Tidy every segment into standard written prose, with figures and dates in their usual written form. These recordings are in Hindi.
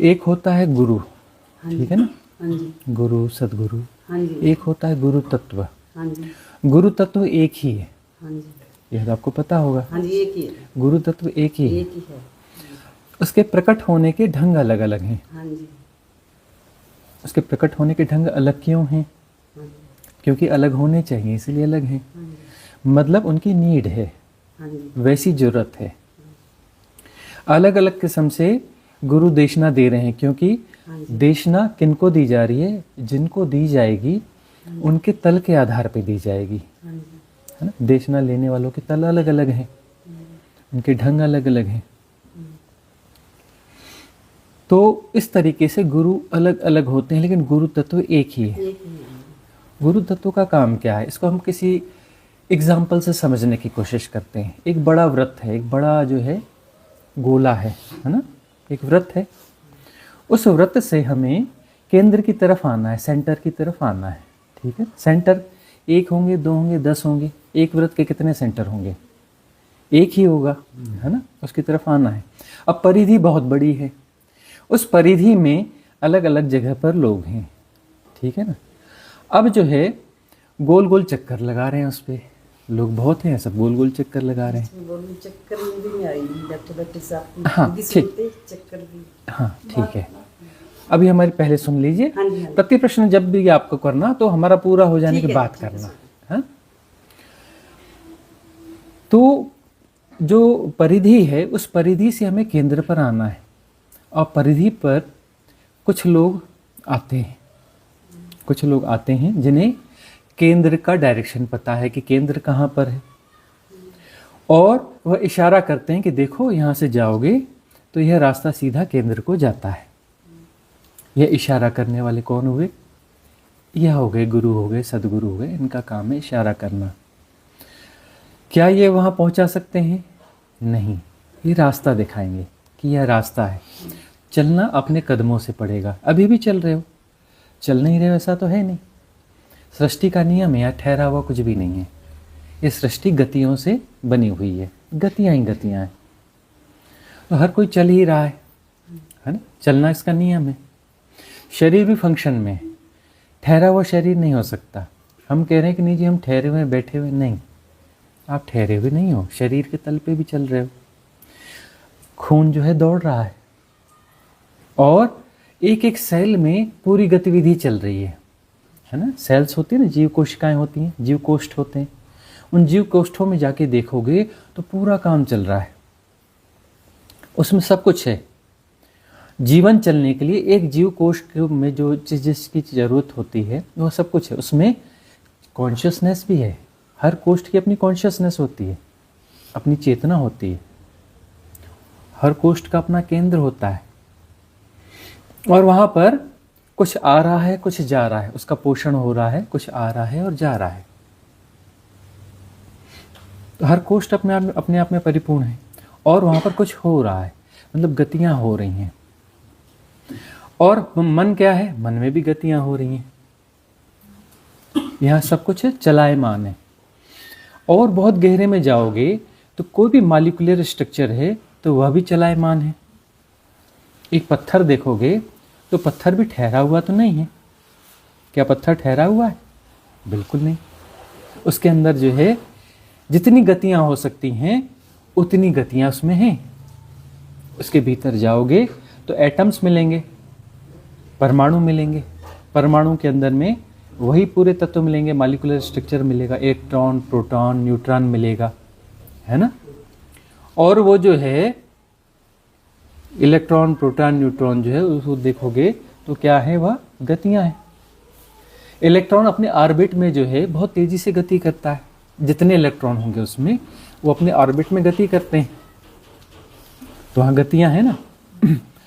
एक होता है गुरु, हाँ जी, ठीक है ना, हाँ जी, गुरु सदगुरु। हाँ जी, एक होता है गुरु तत्व। हाँ जी, गुरु तत्व एक ही है, हाँ जी, यह तो आपको पता होगा। हाँ जी, एक ही है, गुरु तत्व एक ही है। एक ही है। उसके प्रकट होने के ढंग अलग अलग हैं। हाँ जी, उसके प्रकट होने के ढंग अलग क्यों हैं? हाँ जी, क्योंकि अलग होने चाहिए, इसलिए अलग हैं। हाँ जी, मतलब उनकी नीड है, हाँ जी, वैसी जरूरत है। अलग अलग किस्म से गुरु देशना दे रहे हैं, क्योंकि हाँ जी, देशना किनको दी जा रही है? जिनको दी जाएगी उनके तल के आधार पे दी जाएगी, हाँ जी, है ना। देशना लेने वालों के तल अलग अलग हैं, उनके ढंग अलग अलग हैं। तो इस तरीके से गुरु अलग अलग होते हैं, लेकिन गुरु तत्व एक ही है। एक ही है। गुरु तत्व का काम क्या है? इसको हम किसी एग्जाम्पल से समझने की कोशिश करते हैं। एक बड़ा वृत्त है, एक बड़ा जो है गोला है ना, एक वृत्त है। उस वृत्त से हमें केंद्र की तरफ आना है, सेंटर की तरफ आना है, ठीक है। सेंटर एक होंगे, दो होंगे, 10 होंगे, एक वृत्त के कितने सेंटर होंगे? एक ही होगा, है ना। उसकी तरफ आना है। अब परिधि बहुत बड़ी है, उस परिधि में अलग अलग जगह पर लोग हैं, ठीक है ना। अब जो है गोल गोल चक्कर लगा रहे हैं, उस पर लोग बहुत हैं, सब गोल गोल चक्कर लगा रहे हैं। बोलूं चक्कर में भी नहीं आई, बैठे बैठे से आप हाँ, खुद ही ठीक। सुनते चक्कर भी। हाँ ठीक है, अभी हमारी पहले सुन लीजिए। हाँ जी, हाँ जी, प्रति प्रश्न जब भी आपको करना तो हमारा पूरा हो जाने ठीक के है, बाद ठीक है, करना, हाँ। तो जो परिधि है, उस परिधि से हमें केंद्र पर आना है, और परिधि पर कुछ लोग आते हैं, कुछ लोग आते हैं जिन्हें केंद्र का डायरेक्शन पता है कि केंद्र कहाँ पर है, और वह इशारा करते हैं कि देखो यहाँ से जाओगे तो यह रास्ता सीधा केंद्र को जाता है। यह इशारा करने वाले कौन हुए? यह हो गए गुरु, हो गए सदगुरु, हो गए। इनका काम है इशारा करना। क्या ये वहाँ पहुँचा सकते हैं? नहीं, ये रास्ता दिखाएंगे कि यह रास्ता है। चलना अपने कदमों से पड़ेगा। अभी भी चल रहे हो, चल नहीं रहे हो ऐसा तो है नहीं। सृष्टि का नियम है, या ठहरा हुआ कुछ भी नहीं है। ये सृष्टि गतियों से बनी हुई है, गतियाँ ही गतियाँ हैं। तो हर कोई चल ही रहा है ना। चलना इसका नियम है। शरीर भी फंक्शन में है, ठहरा हुआ शरीर नहीं हो सकता। हम कह रहे हैं कि नहीं जी हम ठहरे हुए बैठे हुए, नहीं, आप ठहरे हुए नहीं हो, शरीर के तल पे भी चल रहे हो। खून जो है दौड़ रहा है, और एक एक सेल में पूरी गतिविधि चल रही है ना। सेल्स होती है ना, जीव कोशिकाएं होती हैं, जीव कोष्ठ होते हैं। उन जीव कोष्ठों में जाके देखोगे तो पूरा काम चल रहा है, उसमें सब कुछ है। जीवन चलने के लिए एक जीव कोश में जो जिसकी ज़रूरत होती है वो सब कुछ है। उसमें कॉन्शियसनेस भी है, हर कोष्ठ की अपनी कॉन्शियसनेस होती है, अपनी चेतना होती है। हर कोष्ठ का अपना केंद्र होता है, और वहाँ पर कुछ आ रहा है, कुछ जा रहा है, उसका पोषण हो रहा है, कुछ आ रहा है और जा रहा है। तो हर कोष्ठ अपने आप में परिपूर्ण है, और वहाँ पर कुछ हो रहा है, मतलब गतियाँ हो रही हैं। और मन क्या है? मन में भी गतियाँ हो रही हैं। यहाँ सब कुछ चलायमान है। और बहुत गहरे में जाओगे तो कोई भी मॉलिक्यूलर स्ट्रक्चर है तो वह भी चलायमान है। एक पत्थर देखोगे तो पत्थर भी ठहरा हुआ तो नहीं है। क्या पत्थर ठहरा हुआ है? बिल्कुल नहीं। उसके अंदर जो है जितनी गतियाँ हो सकती हैं उतनी गतियाँ उसमें हैं। उसके भीतर जाओगे तो एटम्स मिलेंगे, परमाणु मिलेंगे, परमाणु के अंदर में वही पूरे तत्व मिलेंगे, मॉलिक्यूलर स्ट्रक्चर मिलेगा, इलेक्ट्रॉन, प्रोटॉन, न्यूट्रॉन मिलेगा, है ना। और वो जो है इलेक्ट्रॉन, प्रोटॉन, न्यूट्रॉन जो है उसको देखोगे तो क्या है? वह गतियां हैं। इलेक्ट्रॉन अपने ऑर्बिट में जो है बहुत तेजी से गति करता है। जितने इलेक्ट्रॉन होंगे उसमें वो अपने ऑर्बिट में गति करते हैं, तो वहाँ गतियां हैं ना।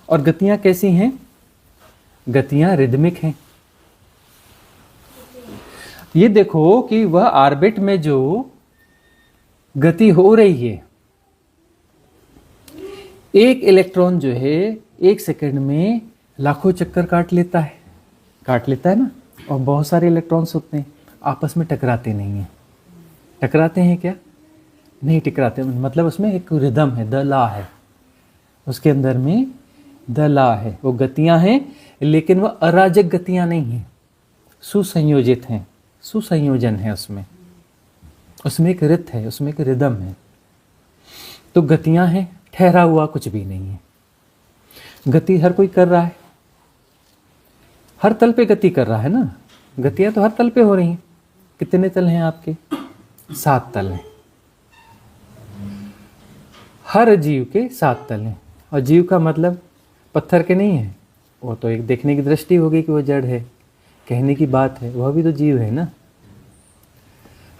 और गतियां कैसी हैं? गतियां रिदमिक हैं। ये देखो कि वह ऑर्बिट में जो गति हो रही है, एक इलेक्ट्रॉन जो है एक सेकंड में लाखों चक्कर काट लेता है ना। और बहुत सारे इलेक्ट्रॉन्स होते हैं, आपस में टकराते नहीं हैं। टकराते हैं क्या? नहीं टकराते, मतलब उसमें एक रिदम है, द लॉ है। उसके अंदर में दला है, वो गतियां हैं लेकिन वह अराजक गतियां नहीं हैं, सुसंयोजित हैं, सुसंयोजन है उसमें, उसमें एक रित है, उसमें एक रिदम है। तो गतियां हैं, ठहरा हुआ कुछ भी नहीं है। गति हर कोई कर रहा है, हर तल पे गति कर रहा है ना, गतियां तो हर तल पे हो रही हैं। कितने तल हैं आपके? 7 तल हैं। हर जीव के 7 तल हैं। और जीव का मतलब पत्थर के नहीं है, वो तो एक देखने की दृष्टि होगी कि वो जड़ है, कहने की बात है, वह भी तो जीव है ना।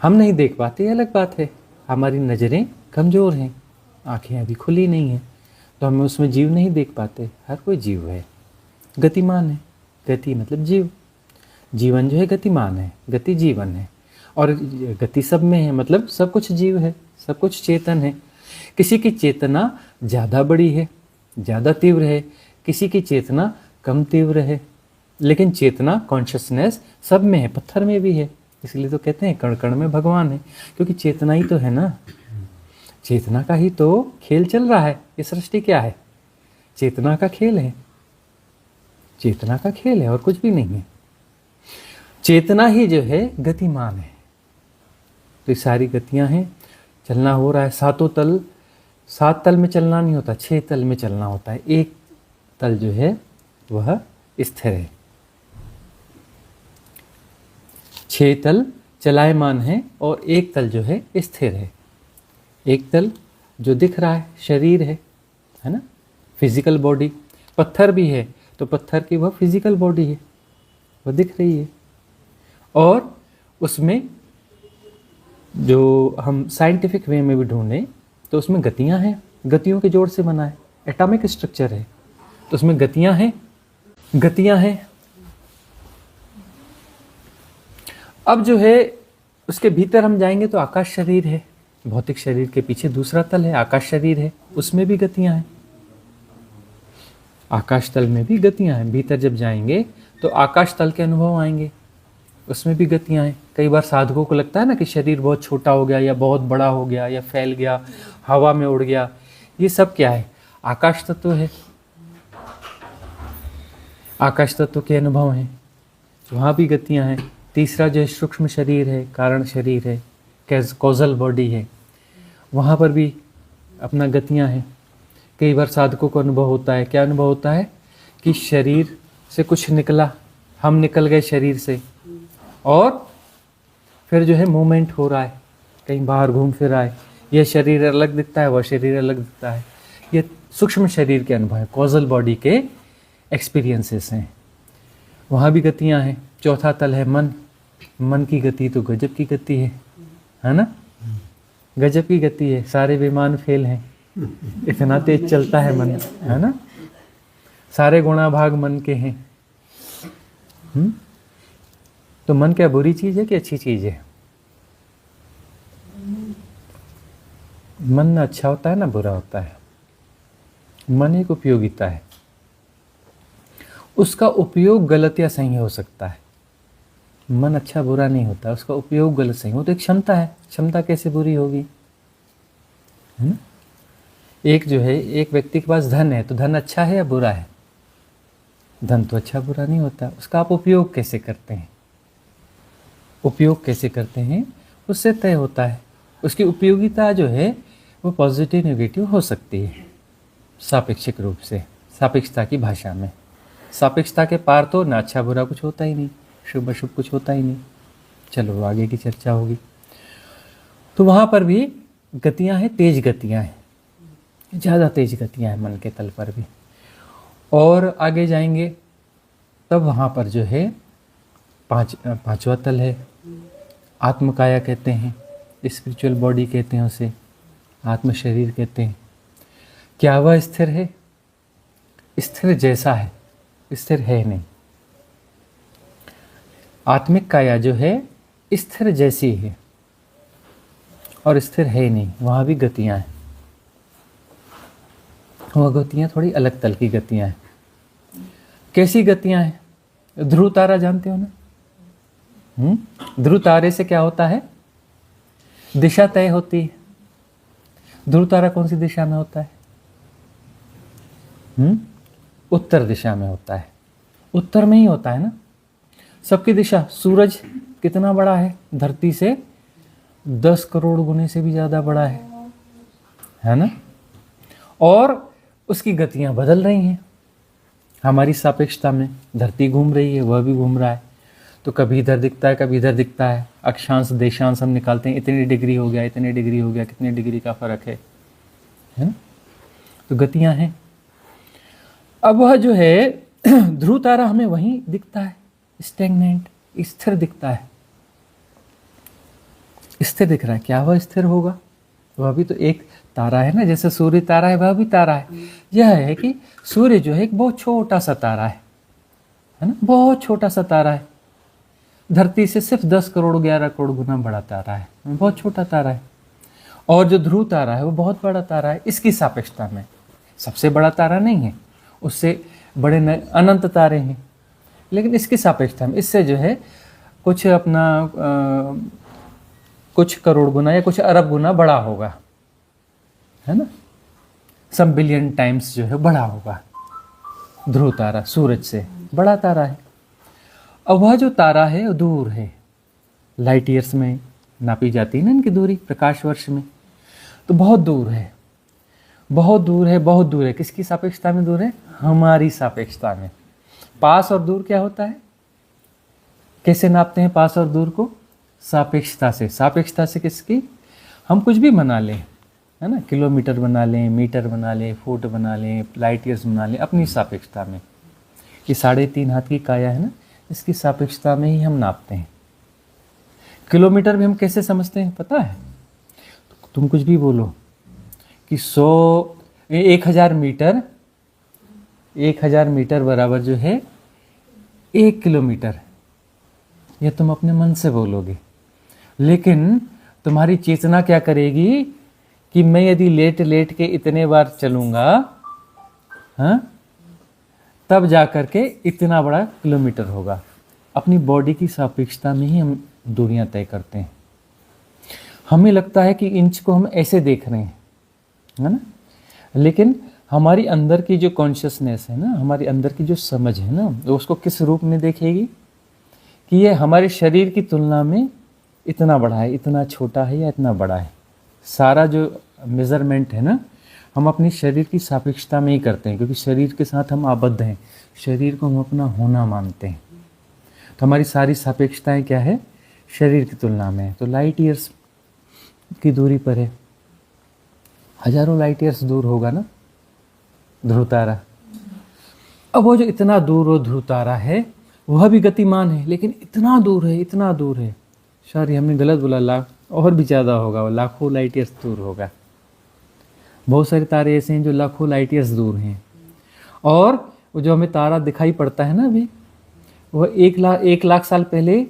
हम नहीं देख पाते, ये अलग बात है, हमारी नज़रें कमज़ोर हैं, आंखें अभी खुली नहीं हैं, तो हमें उसमें जीव नहीं देख पाते। हर कोई जीव है, गतिमान है। गति मतलब जीव, जीवन जो है गतिमान है, गति जीवन है। और गति सब में है, मतलब सब कुछ जीव है, सब कुछ चेतन है। किसी की चेतना ज़्यादा बड़ी है, ज़्यादा तीव्र है, किसी की चेतना कम तीव्र है, लेकिन चेतना कॉन्शियसनेस सब में है, पत्थर में भी है। इसलिए तो कहते हैं कण कण में भगवान है, क्योंकि चेतना ही तो है ना, चेतना का ही तो खेल चल रहा है। ये सृष्टि क्या है? चेतना का खेल है, चेतना का खेल है और कुछ भी नहीं है। चेतना ही जो है गतिमान है। तो ये सारी गतियां हैं, चलना हो रहा है। 7 तल, 7 तल में चलना नहीं होता, 6 तल में चलना होता है। एक तल जो है वह स्थिर है, 6 तल चलायमान है और एक तल जो है स्थिर है। एक तल जो दिख रहा है शरीर है ना, फिजिकल बॉडी। पत्थर भी है तो पत्थर की वह फिजिकल बॉडी है, वह दिख रही है। और उसमें जो हम साइंटिफिक वे में भी ढूंढें तो उसमें गतियां हैं, गतियों के जोड़ से बना है, एटॉमिक स्ट्रक्चर है, तो उसमें गतियां हैं, गतियां हैं। अब जो है उसके भीतर हम जाएंगे तो आकाश शरीर है, भौतिक शरीर के पीछे दूसरा तल है, आकाश शरीर है, उसमें भी गतियां हैं। आकाश तल में भी गतियां हैं। भीतर जब जाएंगे तो आकाश तल के अनुभव आएंगे, उसमें भी गतियां हैं। कई बार साधकों को लगता है ना कि शरीर बहुत छोटा हो गया या बहुत बड़ा हो गया या फैल गया, हवा में उड़ गया। ये सब क्या है? आकाश तत्व है, आकाश तत्व के अनुभव हैं, वहाँ भी गतियां हैं। तीसरा जो है सूक्ष्म शरीर है, कारण शरीर है, कॉजल बॉडी है, वहाँ पर भी अपना गतियां हैं। कई बार साधकों को अनुभव होता है, क्या अनुभव होता है कि शरीर से कुछ निकला, हम निकल गए शरीर से, और फिर जो है मूवमेंट हो रहा है, कहीं बाहर घूम फिर रहा है, यह शरीर अलग दिखता है, वह शरीर अलग दिखता है। ये सूक्ष्म शरीर के अनुभव है, कॉजल बॉडी के एक्सपीरियंसेस हैं, वहाँ भी गतियाँ हैं। चौथा तल है मन। मन की गति तो गजब की गति है ना, गजब की गति है, सारे विमान फेल हैं, इतना तेज चलता है मन, है ना। सारे गुणा भाग मन के हैं। तो मन क्या बुरी चीज है कि अच्छी चीज है? मन ना अच्छा होता है ना बुरा होता है। मन एक उपयोगिता है, उसका उपयोग गलत या सही हो सकता है। मन अच्छा बुरा नहीं होता, उसका उपयोग गलत सही हो तो एक क्षमता है, क्षमता कैसे बुरी होगी? एक जो है, एक व्यक्ति के पास धन है तो धन अच्छा है या बुरा है? धन तो अच्छा बुरा नहीं होता, उसका आप उपयोग कैसे करते हैं, उपयोग कैसे करते हैं उससे तय होता है। उसकी उपयोगिता जो है वो पॉजिटिव नेगेटिव हो सकती है सापेक्षिक रूप से, सापेक्षता की भाषा में। सापेक्षता के पार तो ना अच्छा बुरा कुछ होता ही नहीं, शुभ अशुभ कुछ होता ही नहीं। चलो आगे की चर्चा होगी। तो वहाँ पर भी गतियाँ हैं, तेज गतियाँ हैं, ज़्यादा तेज गतियाँ हैं मन के तल पर भी। और आगे जाएंगे तब वहाँ पर जो है पांचवा तल है, आत्मकाया कहते हैं, स्पिरिचुअल बॉडी कहते हैं उसे, आत्म शरीर कहते हैं। क्या वह स्थिर है? स्थिर जैसा है, स्थिर है नहीं। आत्मिक काया जो है स्थिर जैसी है और स्थिर है नहीं, वहाँ भी गतियाँ हैं। वह गतियाँ थोड़ी अलग तल की गतियाँ हैं। कैसी गतियाँ हैं? ध्रुव तारा जानते हो ना? ध्रुव तारे से क्या होता है? दिशा तय होती है। ध्रुव तारा कौन सी दिशा में होता है? उत्तर दिशा में होता है, उत्तर में ही होता है ना सबकी दिशा। सूरज कितना बड़ा है, धरती से 10 करोड़ गुने से भी ज़्यादा बड़ा है ना। और उसकी गतियां बदल रही हैं हमारी सापेक्षता में। धरती घूम रही है, वह भी घूम रहा है, तो कभी इधर दिखता है कभी इधर दिखता है। अक्षांश देशांश हम निकालते हैं, इतनी डिग्री हो गया, इतनी डिग्री हो गया, कितने डिग्री का फर्क है ना। तो गतियां हैं। अब वह जो है ध्रुव तारा हमें वहीं दिखता है, स्टैग्नेंट, स्थिर दिखता है, स्थिर दिख रहा है। क्या वह स्थिर होगा? वह भी तो एक तारा है ना, जैसे सूर्य तारा है वह भी तारा है। यह है कि सूर्य जो है एक बहुत छोटा सा तारा है ना, बहुत छोटा सा तारा है। धरती से सिर्फ 10 करोड़ 11 करोड़ गुना बड़ा तारा है, बहुत छोटा तारा है। और जो ध्रुव तारा है वो बहुत बड़ा तारा है इसकी सापेक्षता में। सबसे बड़ा तारा नहीं है, उससे बड़े अनंत तारे हैं, लेकिन इसकी सापेक्षता में इससे जो है कुछ अपना कुछ करोड़ गुना या कुछ अरब गुना बड़ा होगा, है ना। सम बिलियन टाइम्स जो है बड़ा होगा ध्रुव तारा, सूरज से बड़ा तारा है। अब वह जो तारा है वो दूर है, लाइट ईयर्स में नापी जाती है ना इनकी दूरी, प्रकाश वर्ष में, तो बहुत दूर है, बहुत दूर है, बहुत दूर है। किसकी सापेक्षता में दूर है? हमारी सापेक्षता में। पास और दूर क्या होता है? कैसे नापते हैं पास और दूर को? सापेक्षता से। सापेक्षता से किसकी? हम कुछ भी बना लें, है ना, किलोमीटर बना लें, मीटर बना लें, फुट बना लें, लाइट ईयर्स बना लें, अपनी सापेक्षता में। ये 3.5 हाथ की काया है ना, इसकी सापेक्षता में ही हम नापते हैं। किलोमीटर भी हम कैसे समझते हैं पता है? तुम कुछ भी बोलो कि 1000 मीटर बराबर जो है 1 किलोमीटर, यह तुम अपने मन से बोलोगे। लेकिन तुम्हारी चेतना क्या करेगी कि मैं यदि लेट लेट के इतने बार चलूंगा, हाँ, तब जा करके इतना बड़ा किलोमीटर होगा। अपनी बॉडी की सापेक्षता में ही हम दूरियां तय करते हैं। हमें लगता है कि इंच को हम ऐसे देख रहे हैं, है ना, लेकिन हमारी अंदर की जो कॉन्शियसनेस है ना, हमारी अंदर की जो समझ है ना, वो उसको किस रूप में देखेगी कि ये हमारे शरीर की तुलना में इतना बड़ा है, इतना छोटा है या इतना बड़ा है। सारा जो मेज़रमेंट है ना, हम अपनी शरीर की सापेक्षता में ही करते हैं, क्योंकि शरीर के साथ हम आबद्ध हैं, शरीर को हम अपना होना मानते हैं। तो हमारी सारी सापेक्षताएं क्या है? शरीर की तुलना में। तो लाइट ईयर्स की दूरी पर है, हजारों लाइट ईयर्स दूर होगा ना ध्रुव तारा। अब वो जो इतना दूर वो ध्रुव तारा है वह भी गतिमान है, लेकिन इतना दूर है, इतना दूर है। सॉरी, हमने गलत बोला, लाख और भी ज़्यादा होगा, वो लाखों लाइट ईयर्स दूर होगा। बहुत सारे तारे ऐसे हैं जो लाखों लाइट ईयर्स दूर हैं। और वो जो हमें तारा दिखाई पड़ता है ना अभी, वह 1 लाख साल पहले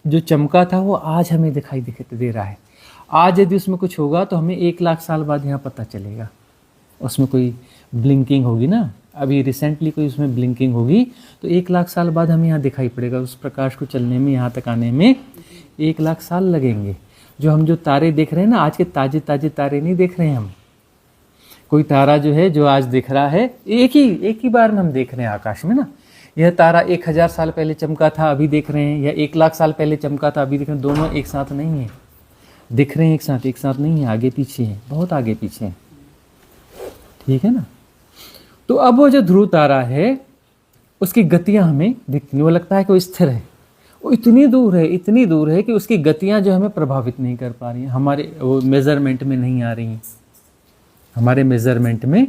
जो चमका था वो आज हमें दिखाई दे रहा है। आज यदि उसमें कुछ होगा तो हमें 1 लाख साल बाद यहाँ पता चलेगा। उसमें कोई ब्लिंकिंग होगी ना, अभी रिसेंटली कोई उसमें ब्लिंकिंग होगी तो 1 लाख साल बाद हमें यहाँ दिखाई पड़ेगा। उस प्रकाश को चलने में, यहाँ तक आने में 1 लाख साल लगेंगे। जो तारे देख रहे हैं ना, आज के ताजे ताजे तारे नहीं देख रहे हैं हम। कोई तारा जो है जो आज दिख रहा है, एक ही बार में हम देख रहे हैं आकाश में ना। यह तारा 1000 साल पहले चमका था अभी देख रहे हैं, या 1 लाख साल पहले चमका था अभी देख रहे हैं। दोनों एक साथ नहीं है, दिख रहे हैं एक साथ नहीं है, आगे पीछे है, बहुत आगे पीछे है, ठीक है ना। तो अब वो जो ध्रुव तारा है उसकी गतियां हमें दिखती हैं। वो लगता है कि वो स्थिर है, वो इतनी दूर है कि उसकी गतियां जो हमें प्रभावित नहीं कर पा रही हैं, हमारे वो मेजरमेंट में नहीं आ रही हैं, हमारे मेजरमेंट में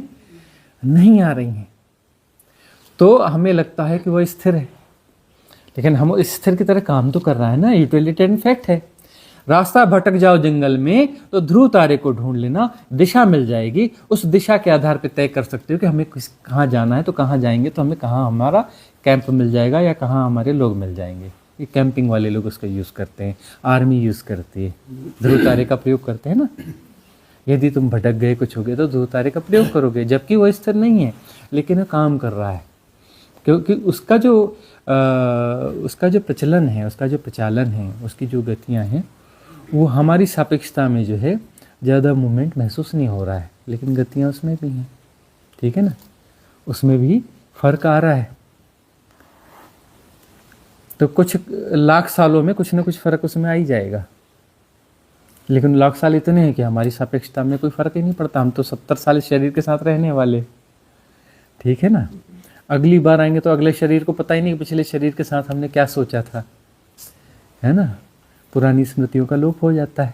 नहीं आ रही हैं। तो हमें लगता है कि वो स्थिर है, लेकिन हम स्थिर की तरह काम तो कर रहा है ना। यूटिलिटेरियन फैक्ट है। रास्ता भटक जाओ जंगल में तो ध्रुव तारे को ढूंढ लेना, दिशा मिल जाएगी। उस दिशा के आधार पर तय कर सकते हो कि हमें कहाँ जाना है, तो कहाँ जाएंगे, तो हमें कहाँ हमारा कैंप मिल जाएगा या कहाँ हमारे लोग मिल जाएंगे। ये कैंपिंग वाले लोग उसका यूज़ करते हैं, आर्मी यूज़ करती है, ध्रुव तारे का प्रयोग करते हैं ना। यदि तुम भटक गए, कुछ हो गया, तो ध्रुव तारे का प्रयोग करोगे, जबकि वो स्थिर नहीं है लेकिन वो काम कर रहा है, क्योंकि उसका जो प्रचलन है, उसका जो प्रचालन है, उसकी जो गतियाँ हैं, वो हमारी सापेक्षता में जो है ज़्यादा मूवमेंट महसूस नहीं हो रहा है, लेकिन गतियाँ उसमें भी हैं, ठीक है ना, उसमें भी फर्क आ रहा है। तो कुछ लाख सालों में कुछ ना कुछ फर्क उसमें आ ही जाएगा, लेकिन लाख साल इतने हैं कि हमारी सापेक्षता में कोई फर्क ही नहीं पड़ता। हम तो 70 साल इस शरीर के साथ रहने वाले, ठीक है ना। अगली बार आएंगे तो अगले शरीर को पता ही नहीं पिछले शरीर के साथ हमने क्या सोचा था, है ना। पुरानी स्मृतियों का लोप हो जाता है।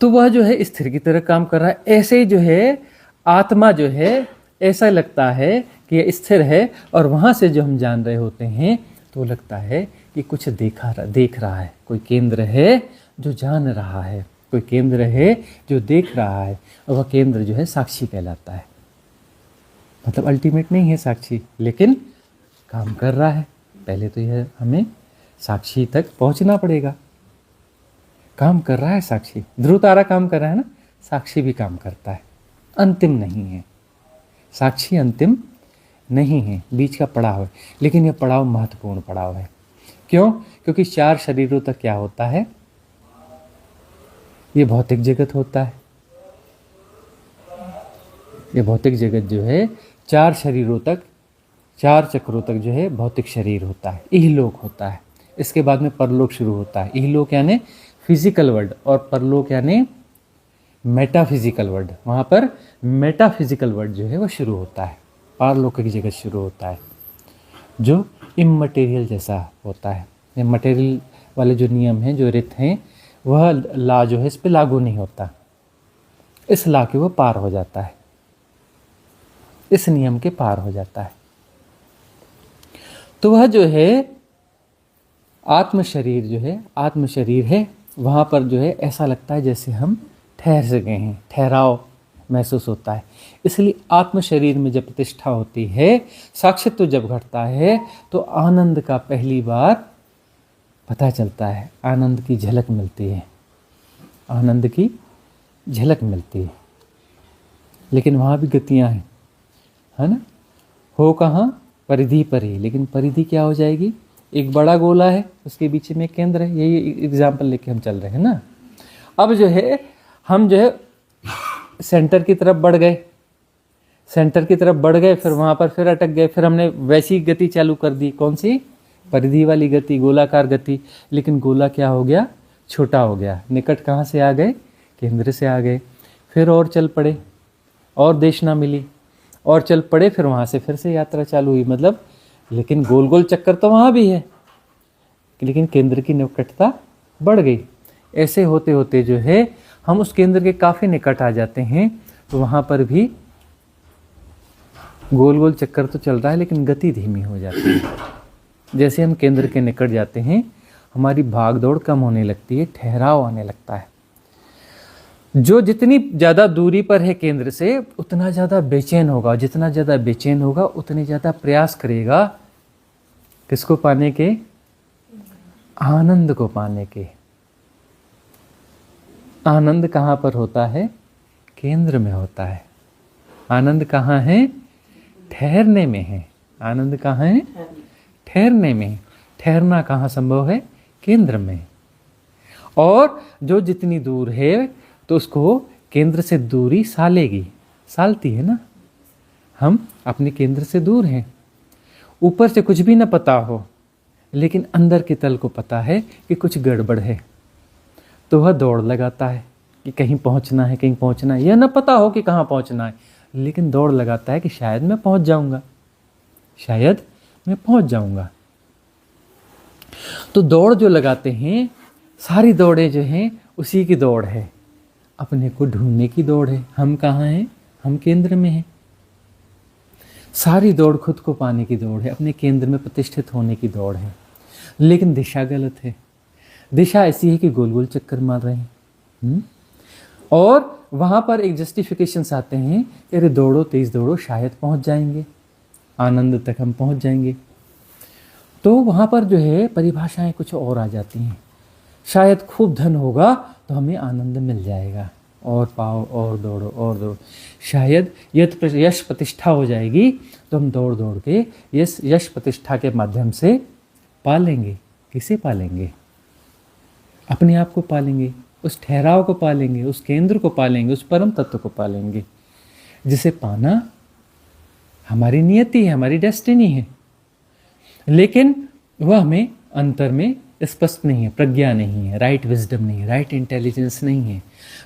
तो वह जो है स्थिर की तरह काम कर रहा है। ऐसे ही जो है आत्मा जो है ऐसा लगता है कि यह स्थिर है, और वहां से जो हम जान रहे होते हैं तो लगता है कि कुछ देख रहा है, कोई केंद्र है जो जान रहा है, कोई केंद्र है जो देख रहा है, और वह केंद्र जो है साक्षी कहलाता है। मतलब अल्टीमेट नहीं है साक्षी, लेकिन काम कर रहा है। पहले तो यह हमें साक्षी तक पहुंचना पड़ेगा। काम कर रहा है साक्षी, ध्रुव तारा काम कर रहा है ना, साक्षी भी काम करता है। अंतिम नहीं है साक्षी, अंतिम नहीं है, बीच का पड़ाव है, लेकिन यह पड़ाव महत्वपूर्ण पड़ाव है। क्यों? क्योंकि 4 शरीरों तक क्या होता है, ये भौतिक जगत होता है। ये भौतिक जगत जो है 4 शरीरों तक, 4 चक्रों तक जो है भौतिक शरीर होता है, इहलोक होता है। इसके बाद में परलोक शुरू होता है। इहलोक यानी फिजिकल वर्ल्ड, और परलोक यानी मेटाफिजिकल वर्ल्ड। वहाँ पर मेटाफिजिकल वर्ल्ड जो है वो शुरू होता है, पारलौकिक जगत शुरू होता है, जो इममटेरियल जैसा होता है। ये मटेरियल वाले जो नियम हैं, जो रित हैं, वह ला जो है इस पर लागू नहीं होता। इस ला के वो पार हो जाता है, इस नियम के पार हो जाता है। तो वह जो है आत्म शरीर जो है, आत्म शरीर है, वहाँ पर जो है ऐसा लगता है जैसे हम ठहर से गए हैं, ठहराव महसूस होता है। इसलिए आत्म शरीर में जब प्रतिष्ठा होती है, साक्षित्व जब घटता है, तो आनंद का पहली बार पता चलता है, आनंद की झलक मिलती है, आनंद की झलक मिलती है। लेकिन वहाँ भी गतियाँ हैं, है ना। हो कहाँ? परिधि पर ही। लेकिन परिधि क्या हो जाएगी? एक बड़ा गोला है, उसके बीच में केंद्र है। यही एग्जाम्पल लेके हम चल रहे हैं ना। अब जो है हम जो है सेंटर की तरफ बढ़ गए, सेंटर की तरफ बढ़ गए, फिर वहाँ पर फिर अटक गए, फिर हमने वैसी गति चालू कर दी। कौन सी? परिधि वाली गति, गोलाकार गति। लेकिन गोला क्या हो गया? छोटा हो गया। निकट कहाँ से आ गए? केंद्र से आ गए। फिर और चल पड़े, और देशना मिली, और चल पड़े, फिर वहाँ से फिर से यात्रा चालू हुई। मतलब लेकिन गोल गोल चक्कर तो वहाँ भी है, लेकिन केंद्र की निकटता बढ़ गई। ऐसे होते होते जो है हम उस केंद्र के काफ़ी निकट आ जाते हैं। तो वहाँ पर भी गोल गोल चक्कर तो चल रहा है, लेकिन गति धीमी हो जाती है। जैसे हम केंद्र के निकट जाते हैं, हमारी भाग दौड़ कम होने लगती है, ठहराव आने लगता है। जो जितनी ज़्यादा दूरी पर है केंद्र से, उतना ज़्यादा बेचैन होगा। जितना ज़्यादा बेचैन होगा, उतने ज़्यादा प्रयास करेगा किसको पाने के? आनंद को पाने के। आनंद कहाँ पर होता है? केंद्र में होता है। आनंद कहाँ है? ठहरने में है। आनंद कहाँ है? ठहरने में। ठहरना कहाँ संभव है? केंद्र में। और जो जितनी दूर है, तो उसको केंद्र से दूरी सालेगी, सालती है ना। हम अपने केंद्र से दूर हैं, ऊपर से कुछ भी ना पता हो, लेकिन अंदर के तल को पता है कि कुछ गड़बड़ है। तो वह दौड़ लगाता है कि कहीं पहुंचना है, कहीं पहुंचना है। यह ना पता हो कि कहाँ पहुंचना है, लेकिन दौड़ लगाता है कि शायद मैं पहुंच जाऊंगा, शायद मैं पहुंच जाऊंगा। तो दौड़ जो लगाते हैं, सारी दौड़ें जो हैं उसी की दौड़ है, अपने को ढूंढने की दौड़ है। हम कहाँ हैं? हम केंद्र में हैं। सारी दौड़ खुद को पाने की दौड़ है, अपने केंद्र में प्रतिष्ठित होने की दौड़ है। लेकिन दिशा गलत है। दिशा ऐसी है कि गोल गोल चक्कर मार रहे हैं। और वहाँ पर एक जस्टिफिकेशंस आते हैं, अरे दौड़ो, तेज दौड़ो, शायद पहुँच जाएंगे, आनंद तक हम पहुँच जाएंगे। तो वहाँ पर जो है परिभाषाएं कुछ और आ जाती हैं। शायद खूब धन होगा तो हमें आनंद मिल जाएगा, और पाओ, और दौड़ो, और दौड़ो। शायद यश प्रतिष्ठा हो जाएगी तो हम दौड़ दौड़ के यश प्रतिष्ठा के माध्यम से पालेंगे। किसे पालेंगे? अपने आप को पालेंगे, उस ठहराव को पालेंगे, उस केंद्र को पालेंगे, उस परम तत्व को पालेंगे, जिसे पाना हमारी नियति है, हमारी डेस्टिनी है, लेकिन वह हमें अंतर में स्पष्ट नहीं है, प्रज्ञा नहीं है, राइट विजडम नहीं है, राइट इंटेलिजेंस नहीं है।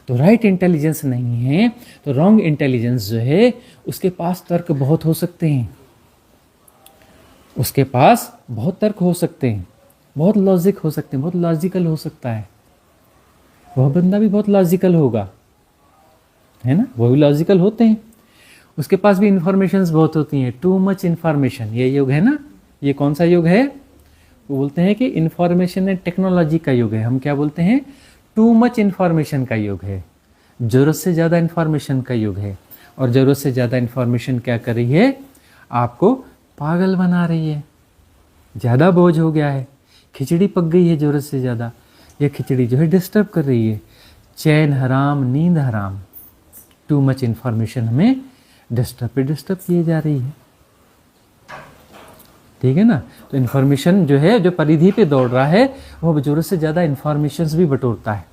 तो राइट इंटेलिजेंस नहीं है तो रॉन्ग इंटेलिजेंस जो है उसके पास तर्क बहुत हो सकते हैं, उसके पास बहुत तर्क हो सकते हैं, बहुत लॉजिक हो सकते हैं, बहुत लॉजिकल हो सकता है। वह बंदा भी बहुत लॉजिकल होगा, है ना, वो भी लॉजिकल होते हैं, उसके पास भी इंफॉर्मेशंस बहुत होती हैं। टू मच इंफॉर्मेशन, ये युग है ना, ये कौन सा युग है? वो बोलते हैं कि इंफॉर्मेशन एंड टेक्नोलॉजी का युग है। हम क्या बोलते हैं? टू मच इंफॉर्मेशन का युग है, ज़रूरत से ज़्यादा इंफॉर्मेशन का युग है। और ज़रूरत से ज़्यादा इंफॉर्मेशन क्या कर रही है? आपको पागल बना रही है, ज़्यादा बोझ हो गया है, खिचड़ी पक गई है ज़रूरत से ज़्यादा। ये खिचड़ी जो है डिस्टर्ब कर रही है, चैन हराम, नींद हराम। टू मच इंफॉर्मेशन हमें डिस्टर्ब किए जा रही है, ठीक है ना। तो इन्फॉर्मेशन जो है, जो परिधि पे दौड़ रहा है, वो ज़रूरत से ज़्यादा इन्फॉर्मेशंस भी बटोरता है।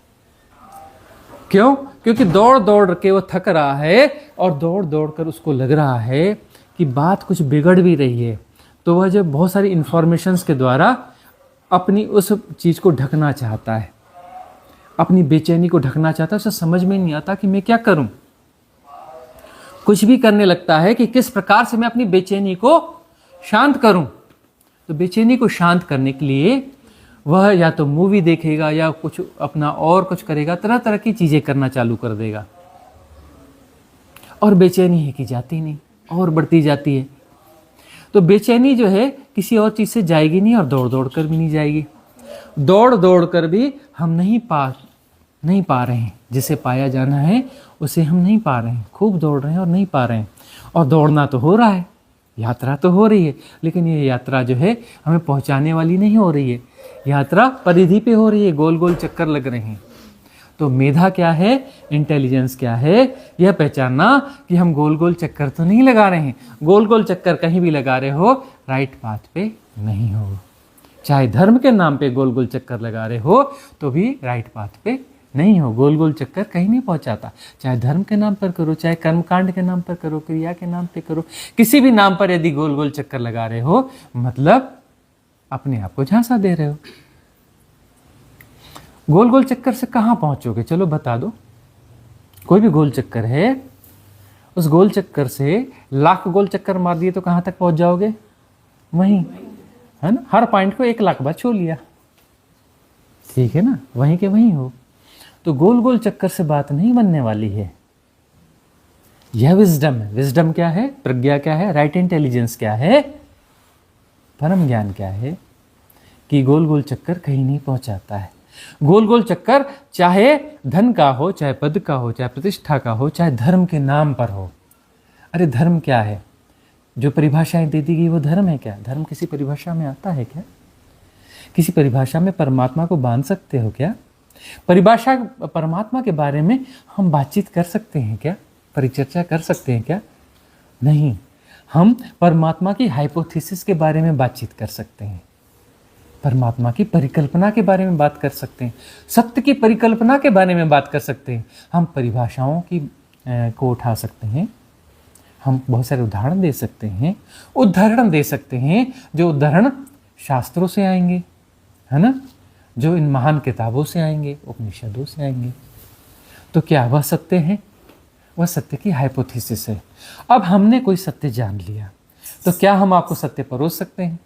क्यों? क्योंकि दौड़ दौड़ के वो थक रहा है और दौड़ दौड़ कर उसको लग रहा है कि बात कुछ बिगड़ भी रही है, तो वह जब बहुत सारी इन्फॉर्मेशंस के द्वारा अपनी उस चीज़ को ढकना चाहता है, अपनी बेचैनी को ढकना चाहता है। उसे समझ में नहीं आता कि मैं क्या करूं, कुछ भी करने लगता है कि किस प्रकार से मैं अपनी बेचैनी को शांत करूं। तो बेचैनी को शांत करने के लिए वह या तो मूवी देखेगा या कुछ अपना और कुछ करेगा, तरह तरह की चीज़ें करना चालू कर देगा, और बेचैनी है कि जाती नहीं और बढ़ती जाती है। तो बेचैनी जो है किसी और चीज़ से जाएगी नहीं और दौड़ दौड़ कर भी नहीं जाएगी। दौड़ दौड़ कर भी हम नहीं पा रहे हैं, जिसे पाया जाना है उसे हम नहीं पा रहे हैं। खूब दौड़ रहे हैं और नहीं पा रहे हैं। और दौड़ना तो हो रहा है, यात्रा तो हो रही है, लेकिन ये यात्रा जो है हमें पहुंचाने वाली नहीं हो रही है। यात्रा परिधि पे हो रही है, गोल गोल चक्कर लग रहे हैं। तो मेधा क्या है, इंटेलिजेंस क्या है, यह पहचानना कि हम गोल गोल चक्कर तो नहीं लगा रहे हैं। गोल गोल चक्कर कहीं भी लगा रहे हो, राइट पाथ पे नहीं हो। चाहे धर्म के नाम पे गोल गोल चक्कर लगा रहे हो तो भी राइट पाथ पे नहीं हो। गोल गोल चक्कर कहीं नहीं पहुंचाता। चाहे धर्म के नाम पर करो, चाहे कर्मकांड के नाम पर करो, क्रिया के नाम पे करो, किसी भी नाम पर यदि गोल गोल चक्कर लगा रहे हो, मतलब अपने आप को झांसा दे रहे हो। गोल गोल चक्कर से कहाँ पहुंचोगे? चलो बता दो। कोई भी गोल चक्कर है, उस गोल चक्कर से लाख गोल चक्कर मार दिए तो कहाँ तक पहुंच जाओगे? वहीं, है ना। हर पॉइंट को 1 लाख बार छू लिया, ठीक है ना, वहीं के वहीं हो। तो गोल गोल चक्कर से बात नहीं बनने वाली है। यह विजडम है। विजडम क्या है? प्रज्ञा क्या है? राइट इंटेलिजेंस क्या है? परम ज्ञान क्या है? कि गोल गोल चक्कर कहीं नहीं पहुंचाता है। गोल गोल चक्कर चाहे धन का हो, चाहे पद का हो, चाहे प्रतिष्ठा का हो, चाहे धर्म के नाम पर हो। अरे धर्म क्या है? जो परिभाषाएं दे दी गई वो धर्म है क्या? धर्म किसी परिभाषा में आता है क्या? किसी परिभाषा में परमात्मा को बांध सकते हो क्या? परिभाषा परमात्मा के बारे में हम बातचीत कर सकते हैं क्या? परिचर्चा कर सकते हैं क्या? नहीं। हम परमात्मा की हाइपोथेसिस के बारे में बातचीत कर सकते हैं, परमात्मा की परिकल्पना के बारे में बात कर सकते हैं, सत्य की परिकल्पना के बारे में बात कर सकते हैं। हम परिभाषाओं की को उठा सकते हैं, हम बहुत सारे उदाहरण दे सकते हैं, जो उदाहरण शास्त्रों से आएंगे, है ना, जो इन महान किताबों से आएंगे, उपनिषदों से आएंगे। तो क्या वह सत्य है? वह सत्य की हाइपोथेसिस है। अब हमने कोई सत्य जान लिया, तो क्या हम आपको सत्य परोस सकते हैं?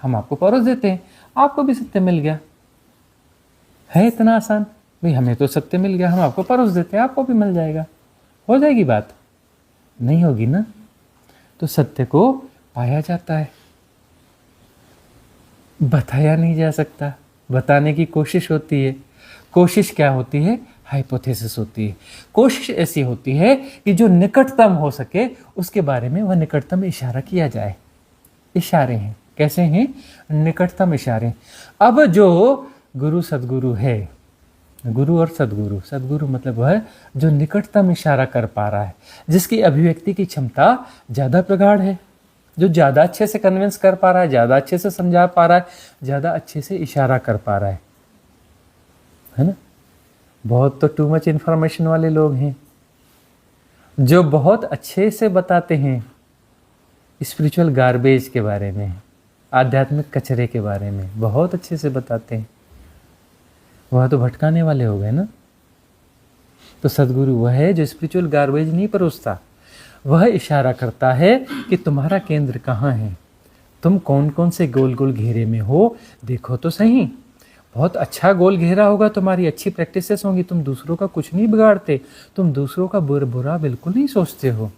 हम आपको परोस देते हैं, आपको भी सत्य मिल गया। है इतना आसान? भाई हमें तो सत्य मिल गया, हम आपको परोस देते हैं, आपको भी मिल जाएगा। हो जाएगी बात? नहीं होगी ना। तो सत्य को पाया जाता है, बताया नहीं जा सकता। बताने की कोशिश होती है। कोशिश क्या होती है? हाइपोथेसिस होती है। कोशिश ऐसी होती है कि जो निकटतम हो सके उसके बारे में वह निकटतम इशारा किया जाए। इशारे हैं, कैसे हैं? निकटतम इशारे। अब जो गुरु सदगुरु है, गुरु और सदगुरु, सदगुरु मतलब वह जो निकटतम इशारा कर पा रहा है, जिसकी अभिव्यक्ति की क्षमता ज़्यादा प्रगाढ़ है, जो ज़्यादा अच्छे से कन्विंस कर पा रहा है, ज़्यादा अच्छे से समझा पा रहा है, ज़्यादा अच्छे से इशारा कर पा रहा है ना। बहुत तो टू मच इन्फॉर्मेशन वाले लोग हैं जो बहुत अच्छे से बताते हैं, स्पिरिचुअल गार्बेज के बारे में, आध्यात्मिक कचरे के बारे में बहुत अच्छे से बताते हैं। वह तो भटकाने वाले हो गए ना। तो सदगुरु वह है जो स्पिरिचुअल गार्बेज नहीं परोसता, वह इशारा करता है कि तुम्हारा केंद्र कहाँ है, तुम कौन कौन से गोल गोल घेरे में हो, देखो तो सही। बहुत अच्छा गोल घेरा होगा, तुम्हारी अच्छी प्रैक्टिसेस होंगी, तुम दूसरों का कुछ नहीं बिगाड़ते, तुम दूसरों का बुरा बिल्कुल नहीं सोचते हो,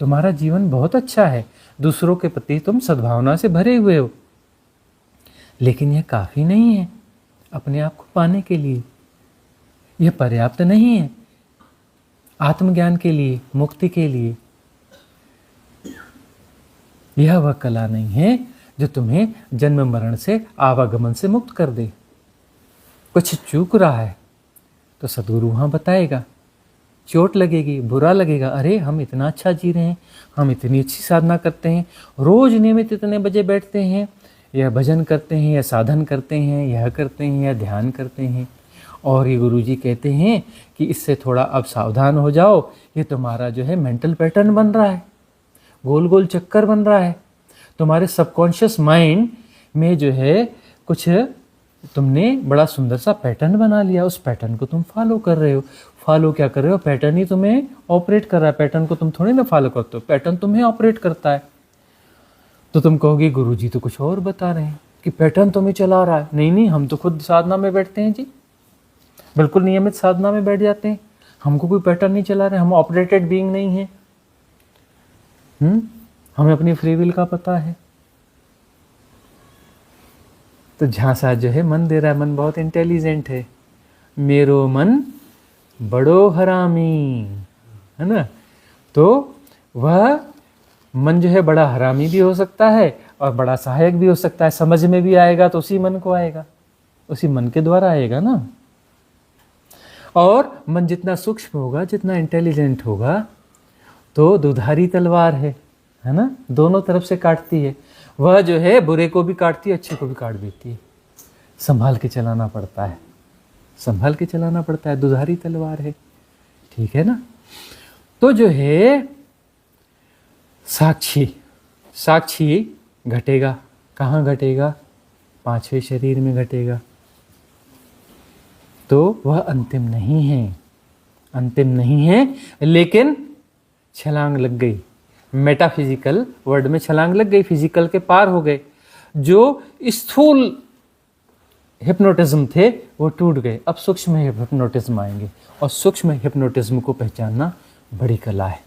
तुम्हारा जीवन बहुत अच्छा है, दूसरों के प्रति तुम सद्भावना से भरे हुए हो। लेकिन यह काफ़ी नहीं है अपने आप को पाने के लिए, यह पर्याप्त नहीं है आत्मज्ञान के लिए, मुक्ति के लिए। यह वह कला नहीं है जो तुम्हें जन्म मरण से, आवागमन से मुक्त कर दे। कुछ चूक रहा है तो सदगुरु वहाँ बताएगा, चोट लगेगी, बुरा लगेगा, अरे हम इतना अच्छा जी रहे हैं, हम इतनी अच्छी साधना करते हैं, रोज नियमित इतने बजे बैठते हैं, यह भजन करते हैं, यह साधन करते हैं, यह करते हैं, यह ध्यान करते हैं, और ये गुरुजी कहते हैं कि इससे थोड़ा अब सावधान हो जाओ, ये तुम्हारा जो है मेंटल पैटर्न बन रहा है, गोल गोल चक्कर बन रहा है, तुम्हारे सबकॉन्शियस माइंड में जो है कुछ तुमने बड़ा सुंदर सा पैटर्न बना लिया, उस पैटर्न को तुम फॉलो कर रहे हो। फॉलो क्या कर रहे हो, पैटर्न ही तुम्हें ऑपरेट कर रहा है, पैटर्न को तुम थोड़ी ना फॉलो करते हो, पैटर्न तुम्हें ऑपरेट करता है। तो तुम कहोगे गुरुजी तो कुछ और बता रहे हैं कि पैटर्न तुम्हें चला रहा है। नहीं नहीं, हम तो खुद साधना में बैठते हैं जी, बिल्कुल नियमित साधना में बैठ जाते हैं, हमको कोई पैटर्न नहीं चला रहे, हम ऑपरेटेड बीइंग नहीं है। हमें अपनी फ्री विल का पता है। तो झांसा जो है मन दे रहा है, मन बहुत इंटेलिजेंट है, मेरो मन बड़ो हरामी, है ना। तो वह मन जो है बड़ा हरामी भी हो सकता है और बड़ा सहायक भी हो सकता है। समझ में भी आएगा तो उसी मन को आएगा, उसी मन के द्वारा आएगा ना। और मन जितना सूक्ष्म होगा, जितना इंटेलिजेंट होगा, तो दुधारी तलवार है ना, दोनों तरफ से काटती है। वह जो है बुरे को भी काटती है, अच्छे को भी काट देती है। संभाल के चलाना पड़ता है, संभाल के चलाना पड़ता है, दुधारी तलवार है, ठीक है ना। तो जो है साक्षी, साक्षी घटेगा, कहाँ घटेगा, पांचवें शरीर में घटेगा। तो वह अंतिम नहीं है, अंतिम नहीं है, लेकिन छलांग लग गई, मेटाफिजिकल वर्ड में छलांग लग गई, फिजिकल के पार हो गए। जो स्थूल हिप्नोटिज्म थे वो टूट गए, अब सूक्ष्म हिप्नोटिज्म आएंगे, और सूक्ष्म हिप्नोटिज्म को पहचानना बड़ी कला है।